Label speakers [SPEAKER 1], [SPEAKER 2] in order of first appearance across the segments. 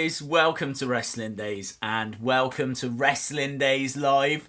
[SPEAKER 1] guys, welcome to Wrestling Daze and welcome to Wrestling Daze Live.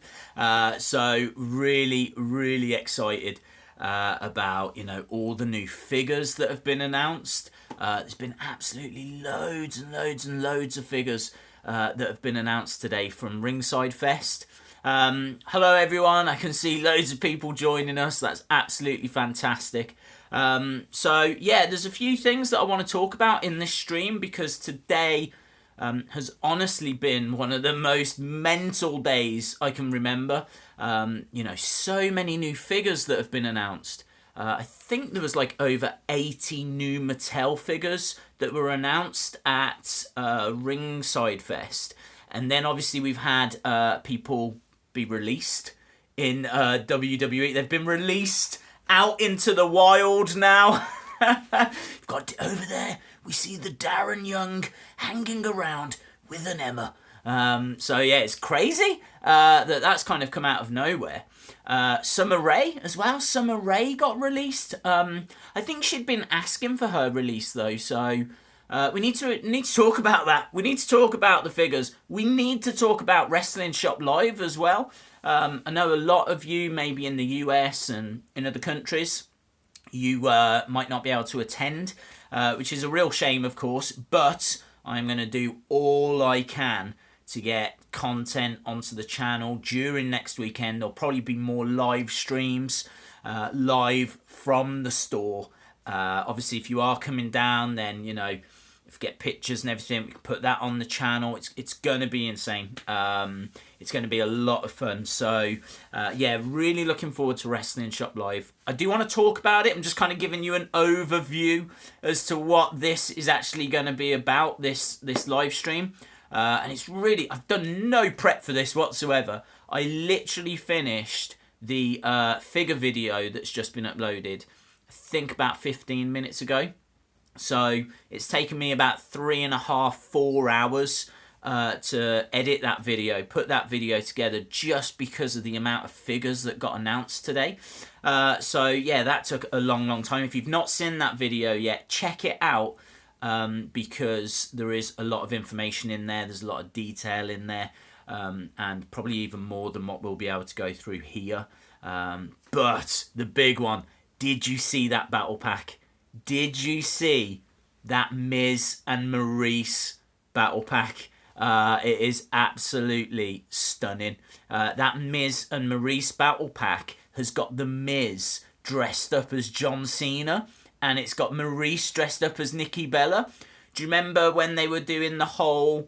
[SPEAKER 1] So really excited about, all the new figures that have been announced. There's been absolutely loads and loads of figures that have been announced today from Ringside Fest. Hello everyone, I can see loads of people joining us. That's absolutely fantastic. There's a few things that I want to talk about in this stream because today has honestly been one of the most mental days I can remember. So many new figures that have been announced. I think there was like over 80 new Mattel figures that were announced at Ringside Fest. And then obviously we've had people be released in WWE. They've been released out into the wild now. We've got over there, we see the Darren Young hanging around with an Emma. It's crazy that's kind of come out of nowhere. Summer Rae as well. Summer Rae got released. I think she'd been asking for her release though, so we need to talk about that. We need to talk about the figures. We need to talk about Wrestling Shop Live as well. I know a lot of you, maybe in the US and in other countries, you might not be able to attend, which is a real shame, of course, but I'm going to do all I can to get content onto the channel during next weekend. There'll probably be more live streams, live from the store. Obviously, if you are coming down, then, if you get pictures and everything, we can put that on the channel. It's going to be insane. It's going to be a lot of fun. So, really looking forward to Wrestling Shop Live. I do want to talk about it. I'm just kind of giving you an overview as to what this is actually going to be about, this live stream. And it's really, I've done no prep for this whatsoever. I literally finished the figure video that's just been uploaded, I think about 15 minutes ago. So it's taken me about 3.5-4 hours to edit that video, put that video together just because of the amount of figures that got announced today. That took a long time. If you've not seen that video yet, check it out because there is a lot of information in there. There's a lot of detail in there and probably even more than what we'll be able to go through here. But the big one, did you see that battle pack? Did you see that Miz and Maurice battle pack? It is absolutely stunning. That Miz and Maurice battle pack has got the Miz dressed up as John Cena, and it's got Maurice dressed up as Nikki Bella. Do you remember when they were doing the whole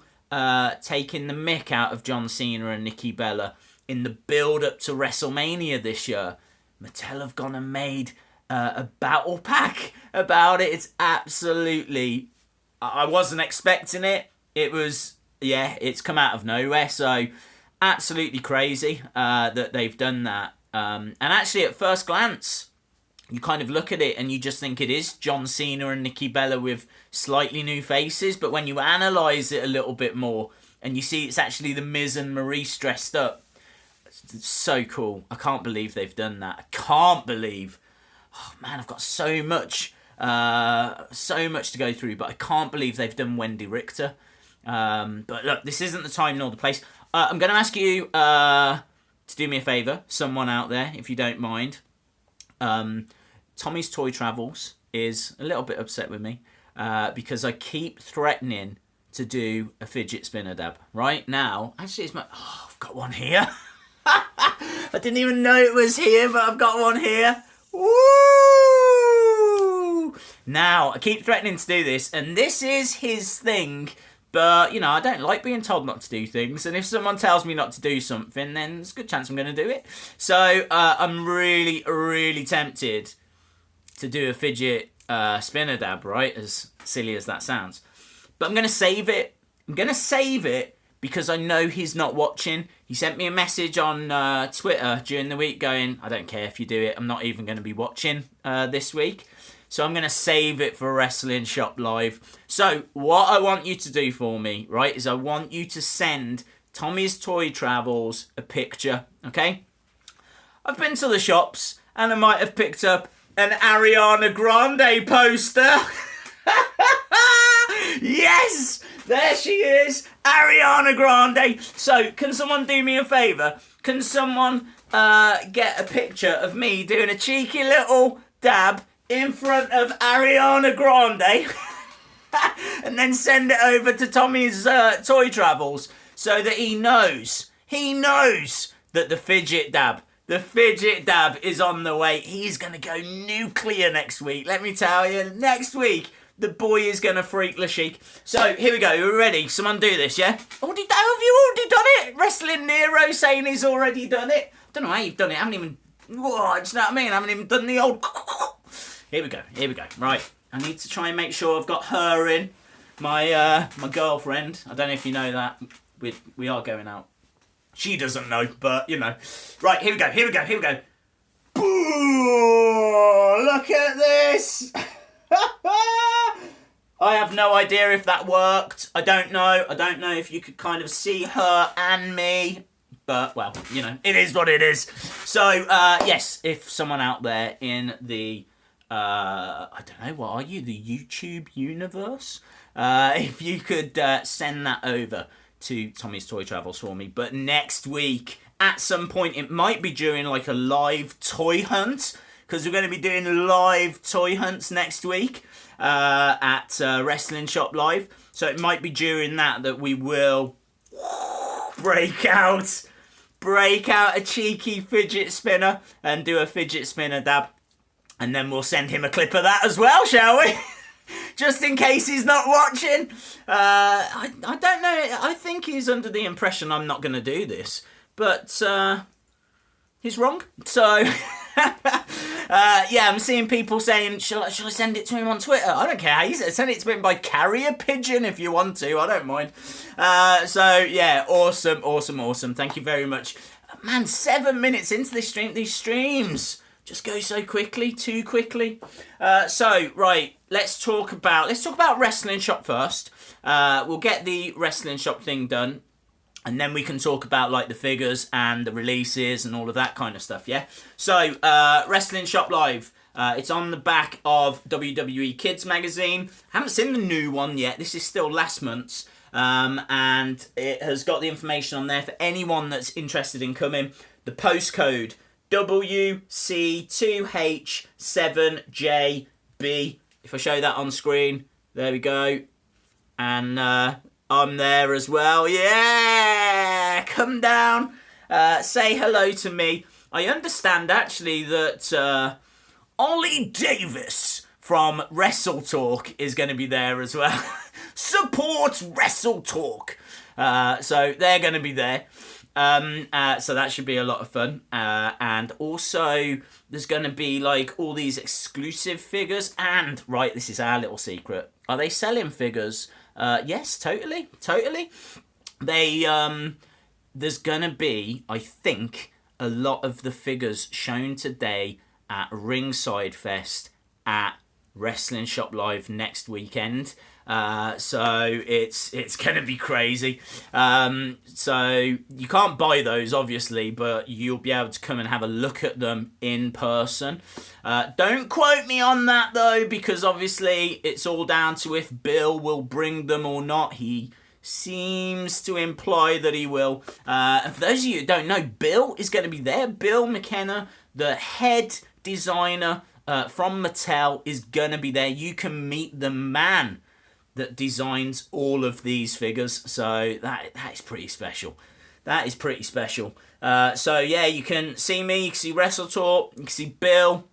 [SPEAKER 1] taking the mick out of John Cena and Nikki Bella in the build-up to WrestleMania this year? Mattel have gone and made a battle pack about it. It's absolutely, I wasn't expecting it. It was, it's come out of nowhere. So absolutely crazy that they've done that. And actually at first glance, you kind of look at it and you just think it is John Cena and Nikki Bella with slightly new faces. But when you analyse it a little bit more and you see it's actually the Miz and Maurice dressed up, it's so cool. I can't believe they've done that. I can't believe. Oh man, I've got so much to go through, but I can't believe they've done Wendy Richter. But look, this isn't the time nor the place. I'm going to ask you to do me a favour, someone out there, if you don't mind. Tommy's Toy Travels is a little bit upset with me because I keep threatening to do a fidget spinner dab. Right now, actually, I've got one here. I didn't even know it was here, but I've got one here. Woo! Now, I keep threatening to do this, and this is his thing, but, I don't like being told not to do things, and if someone tells me not to do something, then there's a good chance I'm going to do it. So, I'm really tempted to do a fidget spinner dab, right? As silly as that sounds. But I'm going to save it. Because I know he's not watching. He sent me a message on Twitter during the week going, I don't care if you do it, I'm not even going to be watching this week. So I'm going to save it for Wrestling Shop Live. So what I want you to do for me, right, is I want you to send Tommy's Toy Travels a picture, okay? I've been to the shops and I might have picked up an Ariana Grande poster. Yes! There she is! Ariana Grande! So, can someone do me a favour? Can someone get a picture of me doing a cheeky little dab in front of Ariana Grande and then send it over to Tommy's Toy Travels so that he knows that the fidget dab is on the way. He's going to go nuclear next week. Let me tell you, next week, the boy is going to freak the chic. So, here we go. We're ready. Someone do this, yeah? Have you already done it? Wrestling Nero saying he's already done it. I don't know how you've done it. I haven't even... Whoa, do you know what I mean? I haven't even done the old... Here we go. Right. I need to try and make sure I've got her in. My girlfriend. I don't know if you know that. We are going out. She doesn't know, but, you know. Right, here we go. Boo! Look at this! I have no idea if that worked. I don't know if you could kind of see her and me. But, well, you know, it is what it is. So, yes, if someone out there in the, I don't know, what are you? The YouTube universe? If you could send that over to Tommy's Toy Travels for me. But next week, at some point, it might be during like a live toy hunt, because we're going to be doing live toy hunts next week at Wrestling Shop Live. So it might be during that we will break out a cheeky fidget spinner and do a fidget spinner dab. And then we'll send him a clip of that as well, shall we? Just in case he's not watching. I don't know. I think he's under the impression I'm not going to do this. But he's wrong. So, yeah, I'm seeing people saying, shall I send it to him on Twitter? I don't care how you send it to him by carrier pigeon if you want to. I don't mind. So, yeah, awesome. Thank you very much. Man, 7 minutes into this stream. These streams just go so quickly, too quickly. So, right, let's talk about Wrestling Shop first. We'll get the Wrestling Shop thing done. And then we can talk about like the figures and the releases and all of that kind of stuff, yeah? So, Wrestling Shop Live. It's on the back of WWE Kids magazine. Haven't seen the new one yet. This is still last month's. And it has got the information on there for anyone that's interested in coming. The postcode WC2H7JB. If I show that on screen, there we go. And I'm there as well. Yeah! Come down. Say hello to me. I understand actually that Ollie Davis from Wrestle Talk is going to be there as well. Support Wrestle Talk. So they're going to be there. So that should be a lot of fun. And also there's going to be like all these exclusive figures. And, right, this is our little secret. Are they selling figures? Yes, totally. There's going to be, I think, a lot of the figures shown today at Ringside Fest at Wrestling Shop Live next weekend. So it's going to be crazy. So you can't buy those, obviously, but you'll be able to come and have a look at them in person. Don't quote me on that, though, because obviously it's all down to if Bill will bring them or not. He seems to imply that he will. And for those of you who don't know, Bill is going to be there. Bill McKenna, the head designer from Mattel, is going to be there. You can meet the man that designs all of these figures, so that is pretty special. So yeah, you can see me, you can see Wrestle Talk, you can see Bill.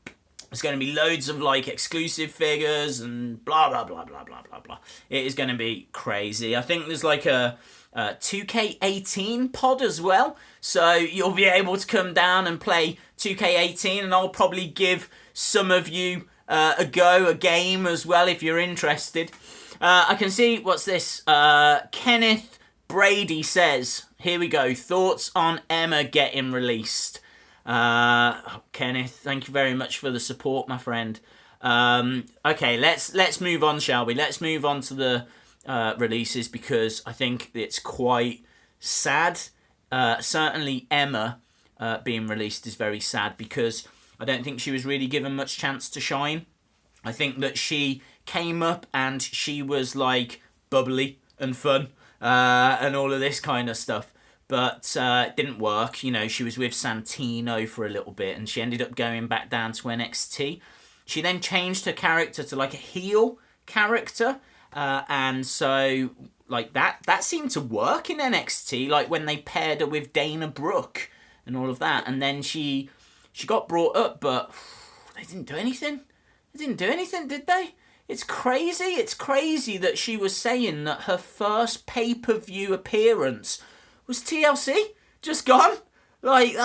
[SPEAKER 1] There's going to be loads of like exclusive figures and blah blah blah blah blah blah blah. It is going to be crazy. I think there's like a 2K18 pod as well, so you'll be able to come down and play 2K18, and I'll probably give some of you a game as well if you're interested. I can see, what's this? Kenneth Brady says, here we go, thoughts on Emma getting released. Kenneth, thank you very much for the support, my friend. Okay, let's move on, shall we? Let's move on to the releases, because I think it's quite sad. Certainly Emma being released is very sad, because I don't think she was really given much chance to shine. I think that she came up and she was like bubbly and fun and all of this kind of stuff. But it didn't work. You know, she was with Santino for a little bit, and she ended up going back down to NXT. She then changed her character to like a heel character, and so like that seemed to work in NXT. Like when they paired her with Dana Brooke and all of that, and then she got brought up, but they didn't do anything. They didn't do anything, did they? It's crazy. It's crazy that she was saying that her first pay-per-view appearance was TLC. Just gone. Like,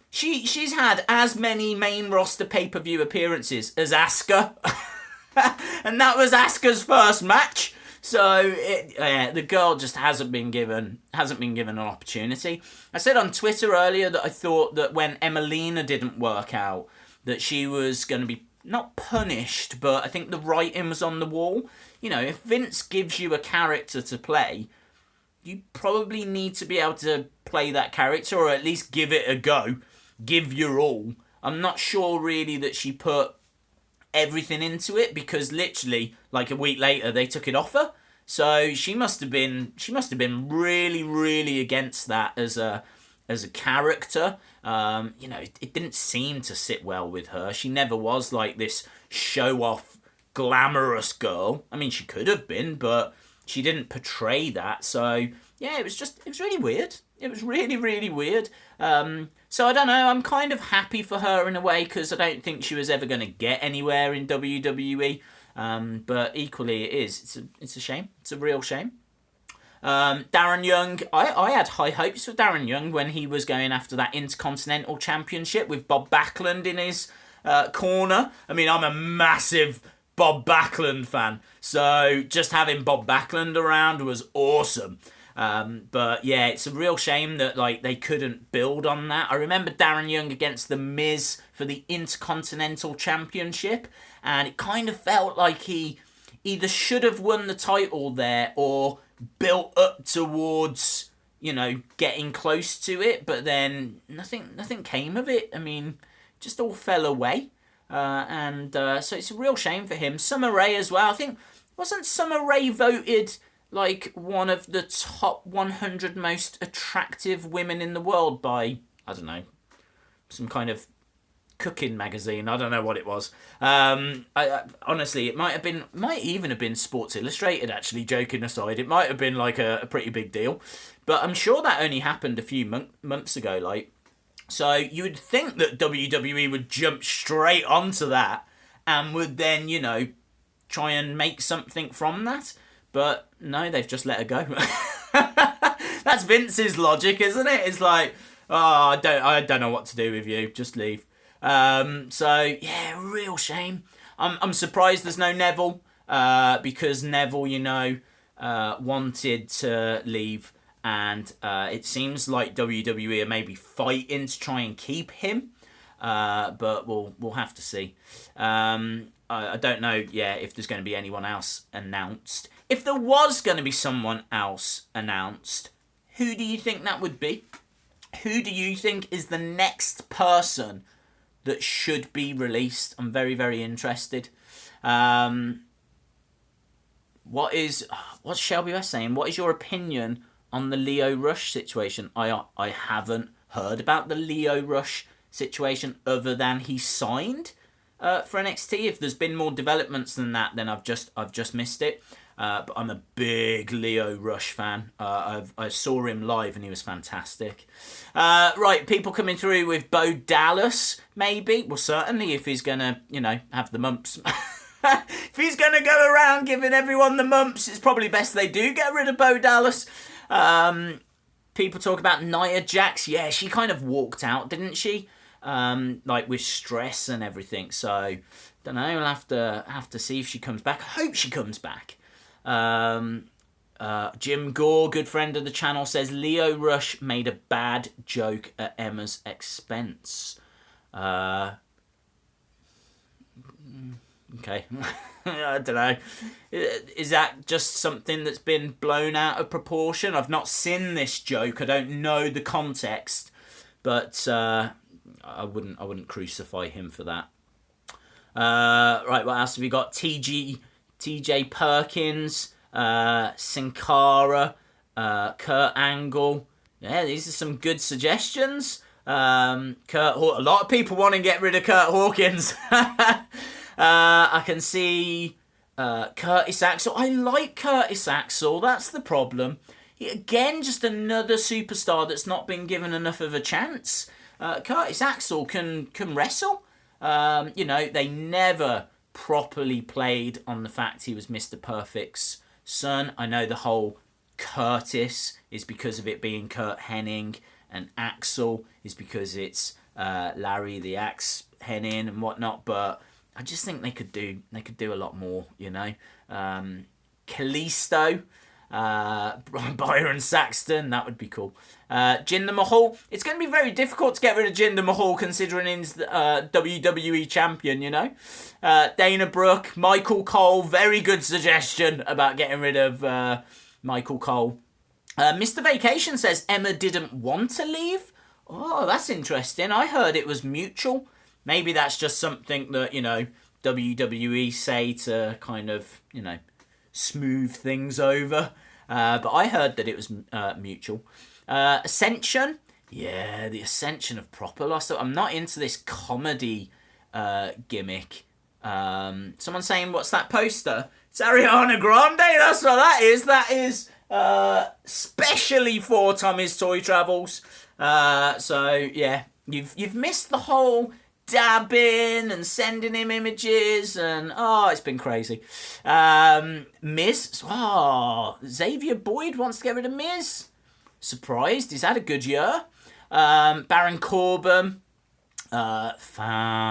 [SPEAKER 1] she's had as many main roster pay-per-view appearances as Asuka. And that was Asuka's first match. So the girl just hasn't been given an opportunity. I said on Twitter earlier that I thought that when Emelina didn't work out, that she was going to be not punished, but I think the writing was on the wall. You know, if Vince gives you a character to play, you probably need to be able to play that character, or at least give it a go. Give your all. I'm not sure really that she put everything into it, because literally like a week later they took it off her. So she must have been really, really against that as a character. You know, it didn't seem to sit well with her. She never was like this show-off, glamorous girl. I mean, she could have been, but she didn't portray that. So yeah, it was really weird. It was really, really weird. So I don't know, I'm kind of happy for her in a way, because I don't think she was ever going to get anywhere in WWE. But equally it is. It's a shame. It's a real shame. Darren Young, I had high hopes for Darren Young when he was going after that Intercontinental Championship with Bob Backlund in his corner. I mean, I'm a massive Bob Backlund fan, so just having Bob Backlund around was awesome. But yeah, it's a real shame that like they couldn't build on that. I remember Darren Young against The Miz for the Intercontinental Championship, and it kind of felt like he either should have won the title there or built up towards, you know, getting close to it, but then nothing came of it. I mean, just all fell away. So it's a real shame for him. Summer Rae as well. I think, wasn't Summer Rae voted like one of the top 100 most attractive women in the world by, I don't know, some kind of cooking magazine? I don't know what it was. Honestly, it might even have been Sports Illustrated, actually, joking aside. It might have been like a pretty big deal. But I'm sure that only happened a few months ago, like. So you would think that WWE would jump straight onto that and would then, you know, try and make something from that. But no, they've just let her go. That's Vince's logic, isn't it? It's like, oh, I don't know what to do with you. Just leave. So yeah, real shame. I'm surprised there's no Neville, because Neville, you know, wanted to leave, and it seems like WWE are maybe fighting to try and keep him, but we'll have to see. I don't know, yeah, if there's going to be anyone else announced. If there was going to be someone else announced, who do you think that would be? Who do you think is the next person that should be released? I'm very, very interested. What's Shelby West saying? What is your opinion on the Lio Rush situation? I haven't heard about the Lio Rush situation other than he signed for NXT. If there's been more developments than that, then I've just missed it. But I'm a big Lio Rush fan. I saw him live and he was fantastic. Right, people coming through with Bo Dallas, maybe. Well, certainly if he's going to, you know, have the mumps. If he's going to go around giving everyone the mumps, it's probably best they do get rid of Bo Dallas. People talk about Nia Jax. Yeah, she kind of walked out, didn't she? Like with stress and everything. So, don't know. We'll have to see if she comes back. I hope she comes back. Jim Gore, good friend of the channel, says Lio Rush made a bad joke at Emma's expense. Okay. I don't know. Is that just something that's been blown out of proportion? I've not seen this joke. I don't know the context, but I wouldn't crucify him for that. Right, what else have we got? TJ Perkins Sin Cara, Kurt Angle. Yeah, these are some good suggestions. A lot of people want to get rid of Kurt Hawkins. I can see Curtis Axel. I like Curtis Axel. That's the problem. Again, just another superstar that's not been given enough of a chance. Curtis Axel can wrestle. They never properly played on the fact he was Mr. Perfect's son. I know the whole Curtis is because of it being Kurt Hennig, and Axel is because it's Larry the Axe Hennig and whatnot. But I just think they could do a lot more. Kalisto. Byron Saxton, that would be cool. Jinder Mahal. It's going to be very difficult to get rid of Jinder Mahal considering he's WWE champion, Dana Brooke, Michael Cole, very good suggestion about getting rid of Michael Cole. Mr. Vacation says Emma didn't want to leave. Oh, that's interesting. I heard it was mutual. Maybe that's just something that, WWE say to kind of, smooth things over. But I heard that it was mutual. Ascension. Yeah, the Ascension of Proper Loss. I'm not into this comedy gimmick. Someone saying, what's that poster? It's Ariana Grande. That's what that is. That is specially for Tommy's Toy Travels. So, yeah, you've missed the whole dabbing and sending him images, and it's been crazy. Miz, Xavier Boyd wants to get rid of Miz. Surprised, he's had a good year. Baron Corbin, Fandango.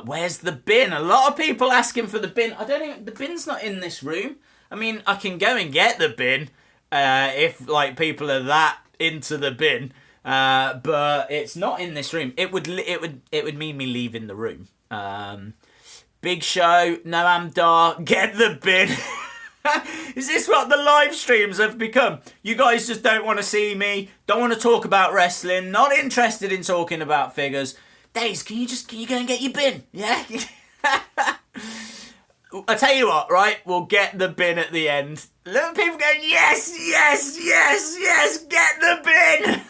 [SPEAKER 1] Where's the bin? A lot of people asking for the bin. I don't think the bin's not in this room. I mean, I can go and get the bin if people are that into the bin, but it's not in this room. It would mean me leaving the room. Big Show, Noam Dar, get the bin. Is this what the live streams have become? You guys just don't want to see me, don't want to talk about wrestling, not interested in talking about figures. Daze, can you go and get your bin? Yeah. I tell you what, right? We'll get the bin at the end. Little people going, yes, get the bin.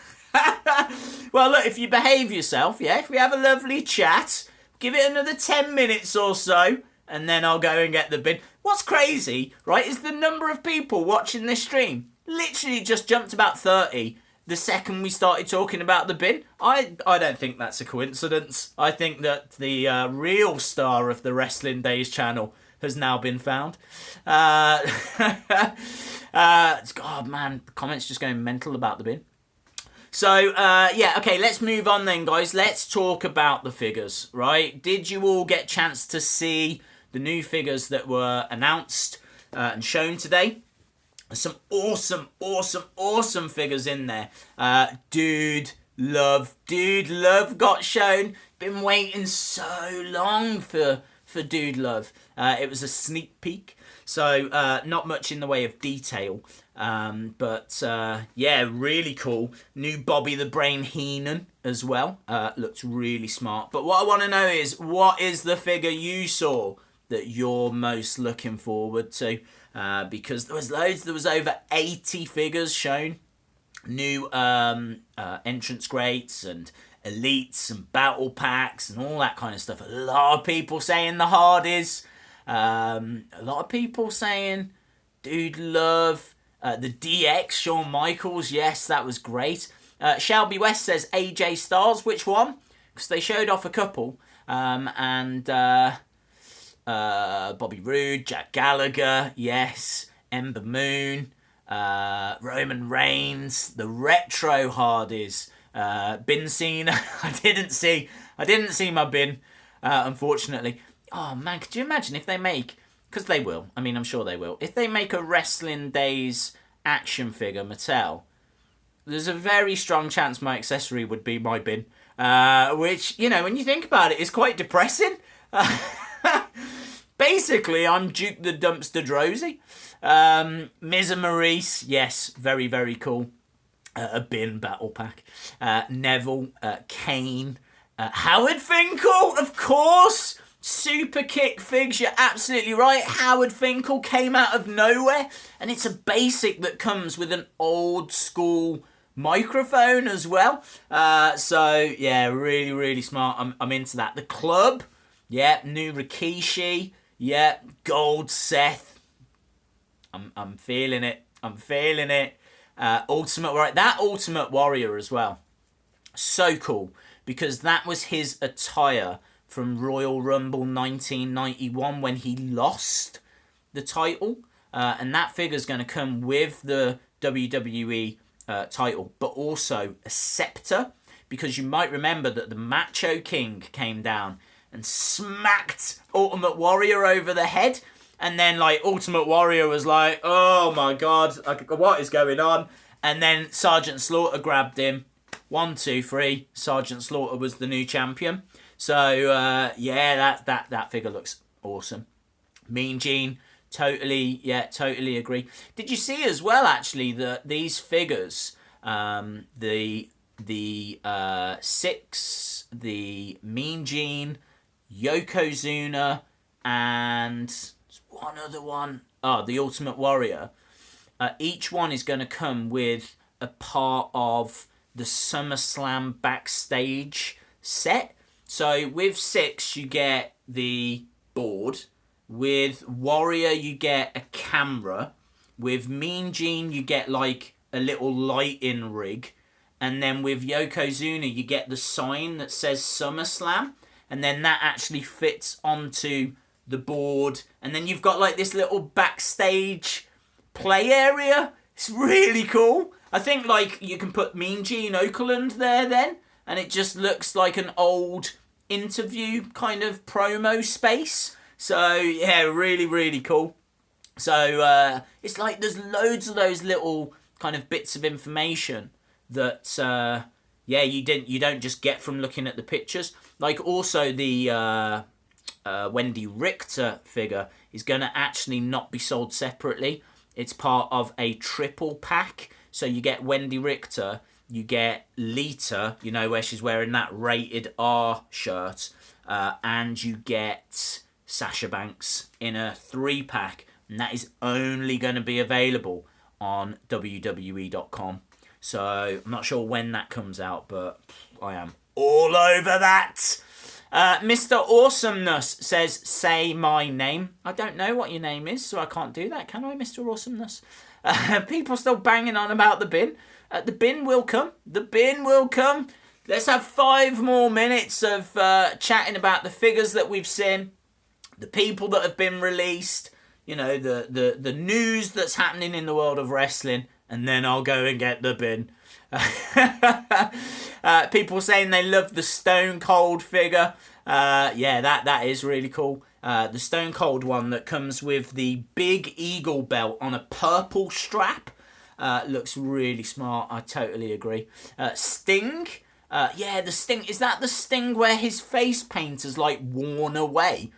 [SPEAKER 1] Well, look, if you behave yourself, if we have a lovely chat, give it another 10 minutes or so, and then I'll go and get the bin. What's crazy, right, is the number of people watching this stream literally just jumped about 30 the second we started talking about the bin. I don't think that's a coincidence. I think that the real star of the Wrestling Daze channel has now been found. God, man, the comments just going mental about the bin. So, okay, let's move on then, guys. Let's talk about the figures, right? Did you all get a chance to see the new figures that were announced and shown today? Some awesome figures in there. Dude Love got shown. Been waiting so long for Dude Love. It was a sneak peek, so not much in the way of detail, but really cool. New Bobby the Brain Heenan as well. Looked really smart. But what I want to know is, what is the figure you saw that you're most looking forward to? Because there was loads. There was over 80 figures shown. New entrance greats and elites and battle packs and all that kind of stuff. A lot of people saying the Hardys. A lot of people saying Dude Love. The DX, Shawn Michaels. Yes, that was great. Shelby West says AJ Styles. Which one? Because they showed off a couple. And Bobby Roode, Jack Gallagher. Yes. Ember Moon. Roman Reigns. The Retro Hardys. Bin Cena. I didn't see my bin, unfortunately. Oh man, could you imagine if they make, because they will, I mean I'm sure they will, if they make a Wrestling Daze action figure, Mattel, there's a very strong chance my accessory would be my bin, which, when you think about it, is quite depressing. Basically, I'm Duke the Dumpster Drozy. Miz and Maurice, yes, very, very cool. A bin battle pack. Neville, Kane, Howard Finkel, of course. Super kick figs, you're absolutely right. Howard Finkel came out of nowhere, and it's a basic that comes with an old school microphone as well. So yeah, really, really smart. I'm into that. The club, yeah, new Rikishi, yeah, gold Seth. I'm feeling it. I'm feeling it. Ultimate Warrior, that Ultimate Warrior as well. So cool, because that was his attire from Royal Rumble 1991 when he lost the title. And that figure's going to come with the WWE title, but also a scepter, because you might remember that the Macho King came down and smacked Ultimate Warrior over the head. And then, like, Ultimate Warrior was like, oh my God, what is going on? And then Sergeant Slaughter grabbed him. 1, 2, 3. Sergeant Slaughter was the new champion. So, yeah, that figure looks awesome. Mean Gene, totally agree. Did you see as well, actually, that these figures, the Six, the Mean Gene, Yokozuna, and one other one, the Ultimate Warrior, each one is going to come with a part of the SummerSlam backstage set. So with Six, you get the board. With Warrior, you get a camera. With Mean Gene, you get like a little lighting rig. And then with Yokozuna, you get the sign that says SummerSlam. And then that actually fits onto the board. And then you've got like this little backstage play area. It's really cool. I think like you can put Mean Gene Oakland there then, and it just looks like an old interview kind of promo space. So yeah, really, really cool. So it's like there's loads of those little kind of bits of information that you don't just get from looking at the pictures. Like also the Wendy Richter figure is going to actually not be sold separately. It's part of a triple pack. So you get Wendy Richter, you get Lita, you know, where she's wearing that rated R shirt, and you get Sasha Banks in a 3-pack. And that is only going to be available on WWE.com. So I'm not sure when that comes out, but I am all over that. Mr. Awesomeness says, say my name. I don't know what your name is, so I can't do that, can I, Mr. Awesomeness? People still banging on about the bin. The bin will come. The bin will come. Let's have 5 more minutes of chatting about the figures that we've seen, the people that have been released, you know, the news that's happening in the world of wrestling, and then I'll go and get the bin. People saying they love the Stone Cold figure. Yeah, that is really cool. The Stone Cold one that comes with the big eagle belt on a purple strap. Looks really smart. I totally agree. Sting. Yeah, the Sting. Is that the Sting where his face paint is like worn away?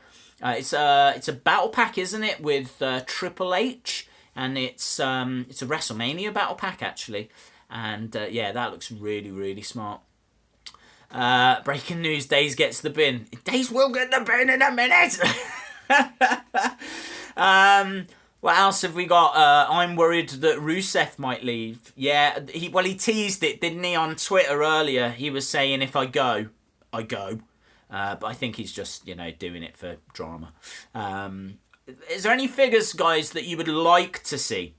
[SPEAKER 1] It's a battle pack, isn't it, with Triple H, and it's a WrestleMania battle pack actually. And yeah, that looks really, really smart. Breaking news, Daze gets the bin. Daze will get the bin in a minute. What else have we got? I'm worried that Rusev might leave. Yeah, he teased it, didn't he, on Twitter earlier? He was saying, if I go, I go. But I think he's just, doing it for drama. Is there any figures, guys, that you would like to see?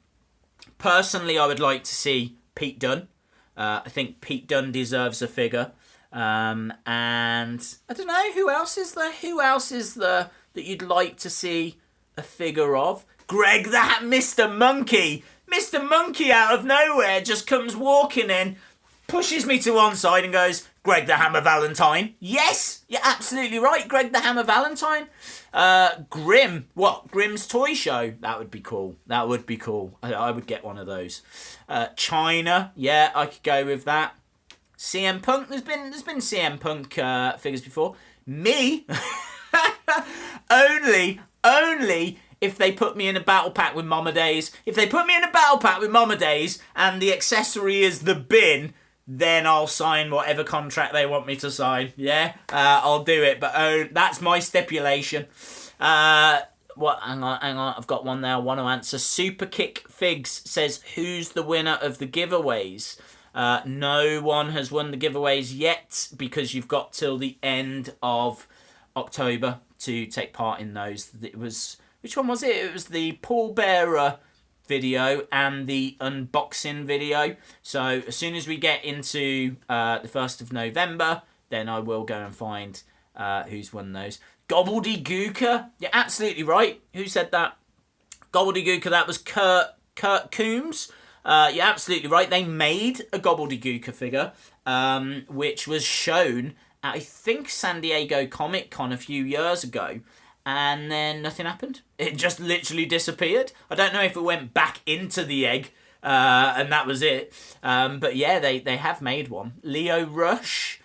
[SPEAKER 1] Personally, I would like to see Pete Dunn. I think Pete Dunn deserves a figure. And I don't know, who else is there? Who else is there that you'd like to see a figure of? Greg, that Mr. Monkey. Mr. Monkey out of nowhere just comes walking in, pushes me to one side and goes, Greg the Hammer Valentine. Yes, you're absolutely right, Greg the Hammer Valentine. Grimm. What? Grimm's Toy Show. That would be cool. That would be cool. I would get one of those. China. Yeah, I could go with that. CM Punk. There's been CM Punk figures before. Me. Only if they put me in a battle pack with Mama Daze. If they put me in a battle pack with Mama Daze and the accessory is the bin, then I'll sign whatever contract they want me to sign. Yeah, I'll do it. But that's my stipulation. What? Hang on. I've got one there I want to answer. Super Kick Figs says, who's the winner of the giveaways? No one has won the giveaways yet because you've got till the end of October to take part in those. It was, which one was it? It was the pallbearer video and the unboxing video. So as soon as we get into the 1st of November, then I will go and find who's won those. Gobbledygooker, you're absolutely right. Who said that? Gobbledygooker, that was Kurt Coombs. You're absolutely right. They made a Gobbledygooker figure, which was shown at, I think, San Diego Comic Con a few years ago. And then nothing happened. It just literally disappeared. I don't know if it went back into the egg, and that was it. But yeah, they have made one. Leo Rush,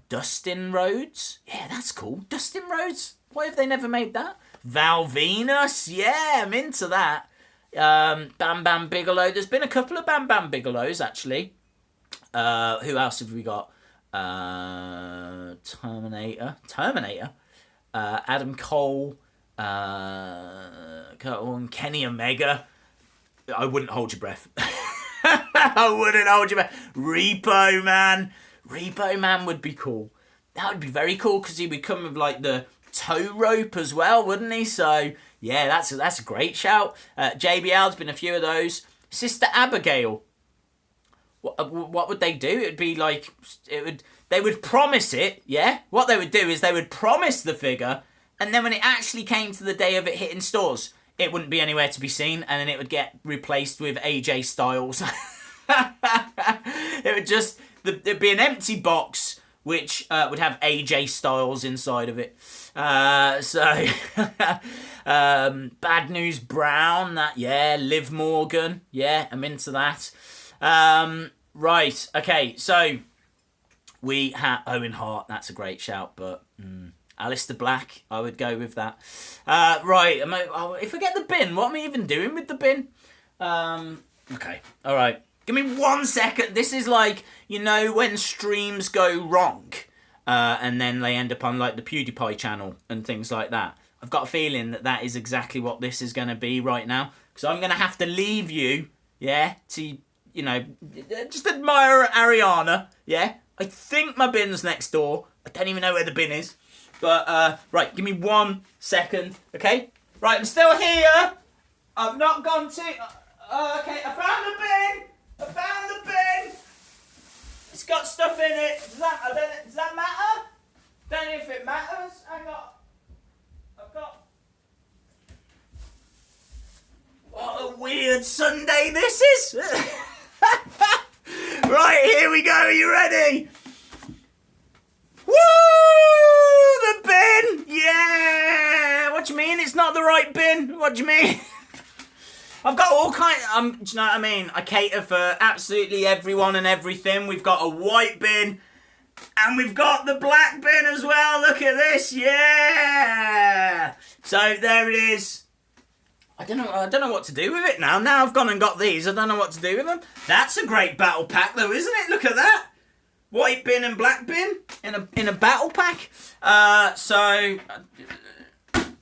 [SPEAKER 1] Dustin Rhodes. Yeah, that's cool. Dustin Rhodes. Why have they never made that? Val Venus. Yeah, I'm into that. Bam Bigelow. There's been a couple of Bam Bigelows, actually. Who else have we got? Terminator. Adam Cole, Kenny Omega. I wouldn't hold your breath. I wouldn't hold your breath. Repo Man would be cool. That would be very cool because he would come with like the tow rope as well, wouldn't he? So yeah, that's a great shout. JBL's been a few of those. Sister Abigail. What would they do? It'd be like they would promise it, yeah? What they would do is they would promise the figure, and then when it actually came to the day of it hitting stores, it wouldn't be anywhere to be seen, and then it would get replaced with AJ Styles. It'd be an empty box, which would have AJ Styles inside of it. Bad News Brown, Liv Morgan, I'm into that. Right, okay, so we have Owen Hart, that's a great shout, but Alistair Black, I would go with that. Right, if I get the bin, what am I even doing with the bin? Okay, alright. Give me 1 second. This is like, when streams go wrong, and then they end up on like the PewDiePie channel and things like that. I've got a feeling that is exactly what this is going to be right now. Because I'm going to have to leave you, to, just admire Ariana, I think my bin's next door. I don't even know where the bin is. But, right, give me 1 second, okay? Right, I'm still here. I've not gone to... okay, I found the bin. It's got stuff in it. Does that matter? Don't know if it matters. I've got... What a weird Sunday this is. Right, here we go. Are you ready? Woo! The bin! Yeah! What do you mean it's not the right bin? What do you mean? I've got all kinds... do you know what I mean? I cater for absolutely everyone and everything. We've got a white bin. And we've got the black bin as well. Look at this. Yeah! So, there it is. I don't know what to do with it now. Now I've gone and got these. I don't know what to do with them. That's a great battle pack though, isn't it? Look at that. White bin and black bin in a battle pack. I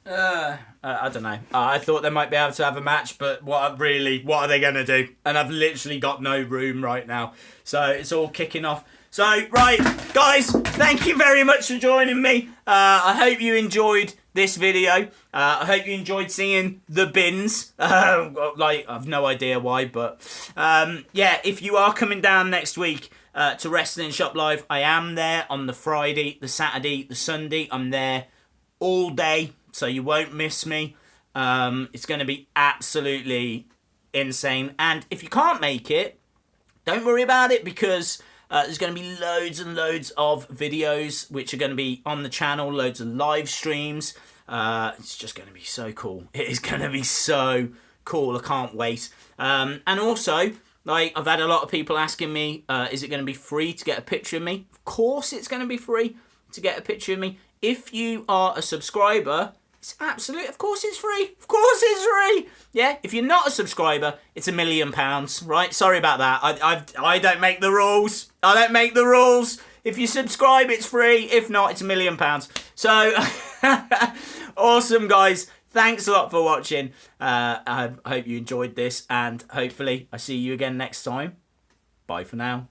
[SPEAKER 1] don't know. I thought they might be able to have a match, but what are they going to do? And I've literally got no room right now. So it's all kicking off. So, right, guys, thank you very much for joining me. I hope you enjoyed this video. I hope you enjoyed seeing the bins. I've no idea why, but if you are coming down next week to Wrestling Shop Live, I am there on the Friday, the Saturday, the Sunday. I'm there all day, so you won't miss me. It's going to be absolutely insane. And if you can't make it, don't worry about it, because there's going to be loads and loads of videos which are going to be on the channel, loads of live streams. It's just going to be so cool. It is going to be so cool. I can't wait. And also, I've had a lot of people asking me, is it going to be free to get a picture of me? Of course it's going to be free to get a picture of me. If you are a subscriber, it's absolute. Of course it's free. Of course it's free. Yeah, if you're not a subscriber, it's £1,000,000, right? Sorry about that. I don't make the rules. I don't make the rules. If you subscribe, it's free. If not, it's £1,000,000. So, awesome, guys. Thanks a lot for watching. I hope you enjoyed this, and hopefully I see you again next time. Bye for now.